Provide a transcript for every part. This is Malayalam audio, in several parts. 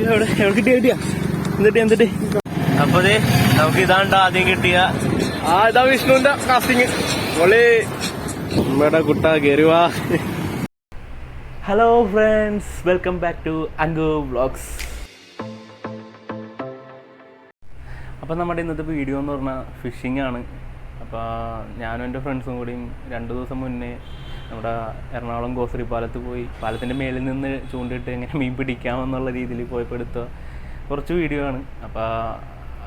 കിട്ടിയ എന്നിട്ട് അപ്പൊ നമുക്ക് ഇതാണ്ട് ആദ്യം കിട്ടിയ ഇതാ വിഷ്ണുവിന്റെ കാസ്റ്റിങ് നമ്മുടെ കുട്ട കേറുവാ. Hello friends, welcome back to Anku vlogs. അപ്പം നമ്മുടെ ഇന്നത്തെ വീഡിയോ എന്ന് പറഞ്ഞാൽ ഫിഷിംഗ് ആണ്. അപ്പോൾ ഞാനും എൻ്റെ ഫ്രണ്ട്സും കൂടിയും 2 ദിവസം മുന്നേ നമ്മുടെ എറണാകുളം ഗോശ്രീ പാലത്ത് പോയി പാലത്തിൻ്റെ മേളിൽ നിന്ന് ചൂണ്ടിട്ട് എങ്ങനെ മീൻ പിടിക്കാമെന്നുള്ള രീതിയിൽ പോയപ്പോൾ എടുത്ത കുറച്ച് വീഡിയോ ആണ്. അപ്പോൾ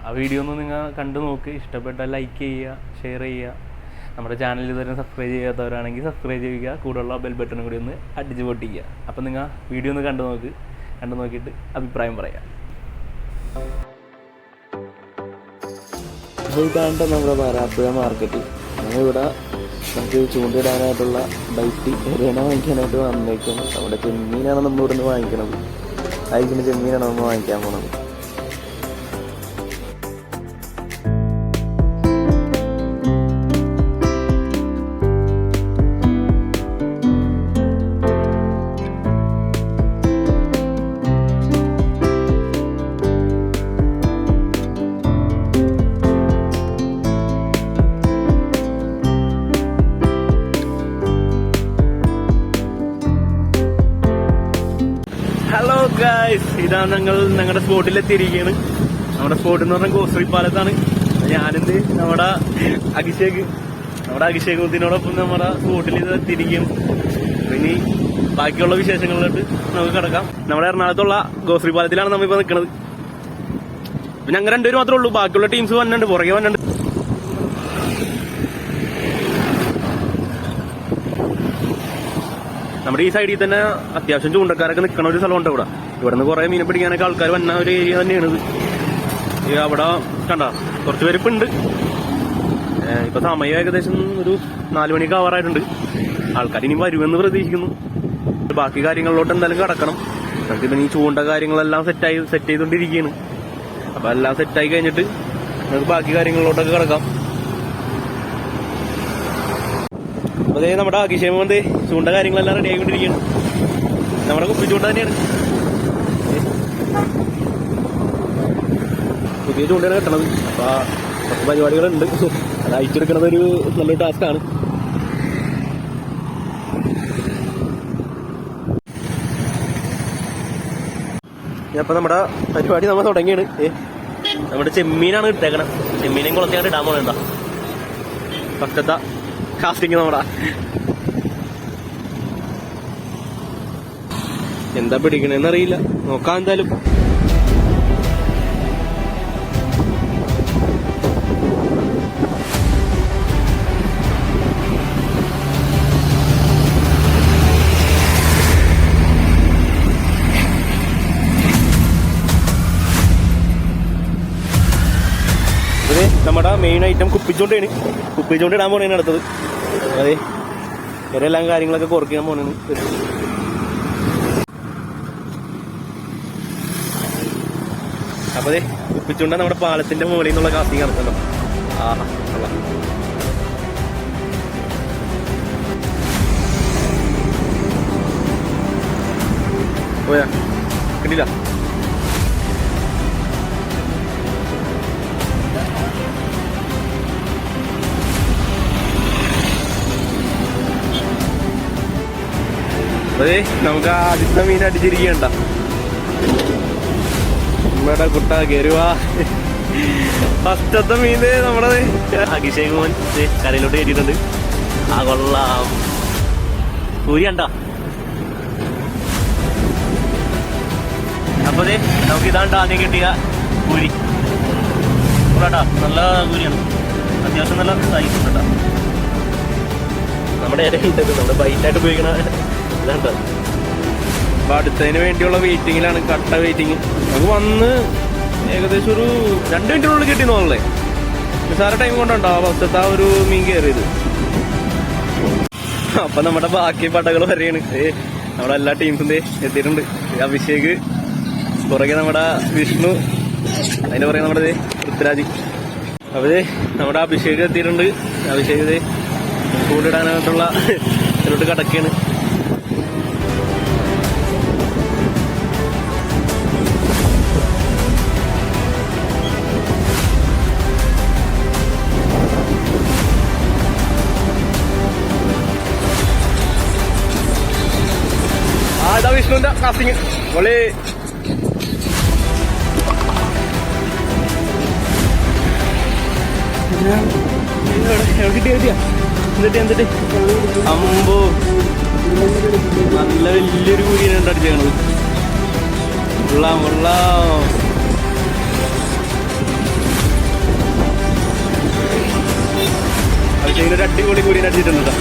ആ വീഡിയോ ഒന്ന് നിങ്ങൾ കണ്ടു നോക്ക്. ഇഷ്ടപ്പെട്ടാൽ ലൈക്ക് ചെയ്യുക, ഷെയർ ചെയ്യുക. നമ്മുടെ ചാനൽ ഇതുവരെ സബ്സ്ക്രൈബ് ചെയ്യാത്തവരാണെങ്കിൽ സബ്സ്ക്രൈബ് ചെയ്യുക. കൂടെയുള്ള ബെൽ ബട്ടണും കൂടി ഒന്ന് അടിച്ച് പൊട്ടിക്കുക. അപ്പം നിങ്ങൾ വീഡിയോ ഒന്ന് കണ്ടു നോക്കിയിട്ട് അഭിപ്രായം പറയാം. ഇതാണ്ട് നമ്മുടെ വരാപ്പുഴ മാർക്കറ്റ്. ഞങ്ങളിവിടെ നമുക്ക് ചൂണ്ടിടാനായിട്ടുള്ള ബൈറ്റ് എറിയണ വാങ്ങിക്കാനായിട്ട് വന്നേക്കാണ്. നമ്മുടെ ചെമ്മീനാണ് നമ്മൾ ഇവിടെ നിന്ന് വാങ്ങിക്കണത്. അയക്കുന്ന ചെമ്മീനാണ് നമ്മൾ വാങ്ങിക്കാൻ പോണത്. ഹലോ ഗായ്സ്, ഇതാണ് ഞങ്ങളുടെ സ്പോട്ടിലെത്തിയിരിക്കുകയാണ്. നമ്മുടെ സ്പോട്ട് എന്ന് പറഞ്ഞാൽ ഗോശ്രീ പാലത്താണ്. ഞാനിത് നമ്മുടെ അഭിഷേക് മുത്തിനോടൊപ്പം നമ്മുടെ സ്പോട്ടിൽ ഇത് എത്തിയിരിക്കുകയാണ്. ഇനി ബാക്കിയുള്ള വിശേഷങ്ങളിലോട്ട് നമുക്ക് കിടക്കാം. നമ്മുടെ എറണാകുളത്തുള്ള ഗോശ്രീ പാലത്തിലാണ് നമ്മളിപ്പോൾ നിൽക്കുന്നത്. ഇപ്പം ഞങ്ങൾ 2 പേര് മാത്രമേ ഉള്ളൂ. ബാക്കിയുള്ള ടീംസ് വന്നിട്ടുണ്ട്, പുറകെ വന്നിട്ടുണ്ട്. നമ്മുടെ ഈ സൈഡിൽ തന്നെ അത്യാവശ്യം ചൂണ്ടക്കാരൊക്കെ നിൽക്കണ ഒരു സ്ഥലമുണ്ട്. ഇവിടെ നിന്ന് കുറെ മീനെ പിടിക്കാനൊക്കെ ആൾക്കാർ വന്ന ഒരു ഏരിയ തന്നെയാണിത്. അവിടെ കണ്ട കുറച്ച് പേര് ഇപ്പം ഉണ്ട്. ഇപ്പൊ സമയം ഏകദേശം ഒരു 4 മണിക്ക് ആവാറായിട്ടുണ്ട്. ആൾക്കാർ ഇനി വരുമെന്ന് പ്രതീക്ഷിക്കുന്നു. ബാക്കി കാര്യങ്ങളിലോട്ട് എന്തായാലും കിടക്കണം. നമുക്കിപ്പം ഈ ചൂണ്ട കാര്യങ്ങളെല്ലാം സെറ്റ് ചെയ്തുകൊണ്ടിരിക്കുകയാണ്. അപ്പൊ എല്ലാം സെറ്റായി കഴിഞ്ഞിട്ട് നമുക്ക് ബാക്കി കാര്യങ്ങളിലോട്ടൊക്കെ കിടക്കാം. അതേ നമ്മുടെ അഭിഷേകം വന്ന് ചൂണ്ട കാര്യങ്ങളെല്ലാം റെഡി ആയിക്കൊണ്ടിരിക്കുകയാണ്. നമ്മുടെ കുപ്പി ചൂണ്ട തന്നെയാണ്. പുതിയ ചൂണ്ടയാണ് കിട്ടണത്. അപ്പൊ കുറച്ച് പരിപാടികളുണ്ട്. അത് അയച്ചെടുക്കണത് ഒരു നല്ലൊരു ടാസ്ക്കാണ്. അപ്പൊ നമ്മുടെ പരിപാടി നമ്മൾ തുടങ്ങിയാണ്. നമ്മുടെ ചെമ്മീനാണ് ഇട്ടേക്കണം. ചെമ്മീനെയും കുളത്തിയാണ് ഇടാൻ പോകണ്ട. ഫസ്റ്റത്തെ കാസ്റ്റിങ് നമ്മുടെ എന്താ പിടിക്കണെന്ന് അറിയില്ല. നോക്കാം എന്തായാലും. ഇത് നമ്മുടെ മെയിൻ ഐറ്റം കുപ്പിച്ചോണ്ടാണ്. കുപ്പിച്ചോണ്ട് ഇടാൻ പോണേണ് അടുത്തത്. അതെ, ഇവരെല്ലാം കാര്യങ്ങളൊക്കെ കുറയ്ക്കാൻ പോണേണ്. അപ്പൊ അതെ, കുപ്പിച്ചുണ്ട നമ്മുടെ പാലത്തിന്റെ മുകളിൽ നിന്നുള്ള കാസ്റ്റിംഗ് നടത്തല്ലോ. പോയാ കിട്ടില്ല. അതെ, നമുക്ക് ആദ്യത്തെ മീൻ അടിച്ചിരിക്കണ്ട. നമ്മുടെ കുട്ട കയറുവാ. ഫസ്റ്റത്തെ മീന് നമ്മുടെ അഭിഷേക് മോൻ കരയിലോട്ട് കയറ്റിയിട്ടുണ്ട്. കൊള്ളാം. കൂരി കണ്ട. അപ്പൊ നമുക്ക് ഇതാണ്ട് ആദ്യം കിട്ടിയ കൂരി. കൂടാട്ടാ, നല്ല കൂരിയാണ്. അത്യാവശ്യം നല്ല സൈസ് ഉണ്ട് കേട്ടോ. നമ്മുടെ ഇടയിലുണ്ട്. നമ്മുടെ ബൈറ്റായിട്ട് ഉപയോഗിക്കണ ഇതാണ്ട്. അപ്പൊ അടുത്തതിന് വേണ്ടിയുള്ള വെയിറ്റിങ്ങിലാണ്. കട്ട വെയിറ്റിങ്. നമുക്ക് വന്ന് ഏകദേശം ഒരു 2 മിനിറ്റിനുള്ളിൽ കിട്ടി തോന്നല്ലേ. നിസാര ടൈം കൊണ്ടുണ്ടാവും ഫസ്റ്റത്തെ ആ ഒരു മീൻ കയറിയത്. അപ്പൊ നമ്മുടെ ബാക്കി പടകൾ വരെയാണ്. നമ്മുടെ എല്ലാ ടീംസും എത്തിയിട്ടുണ്ട്. അഭിഷേക്, പുറകെ നമ്മുടെ വിഷ്ണു, അതിന്റെ പുറകെ നമ്മുടെ പൃഥ്വിരാജ്. അപ്പൊ നമ്മുടെ അഭിഷേക് എത്തിയിട്ടുണ്ട്. അഭിഷേക് കൂടിടാനായിട്ടുള്ള ഇതിലോട്ട് കിടക്കുകയാണ്. കാസ്റ്റിങ് പൊളി. എന്നിട്ട് അമ്പോ നല്ല വലിയൊരു കുഴിയാണ് അടിച്ചത്. കൊള്ളാം കൊള്ളാം. ഒരു അടിപൊളി കുഴിനെ അടിച്ചിട്ടുണ്ട്.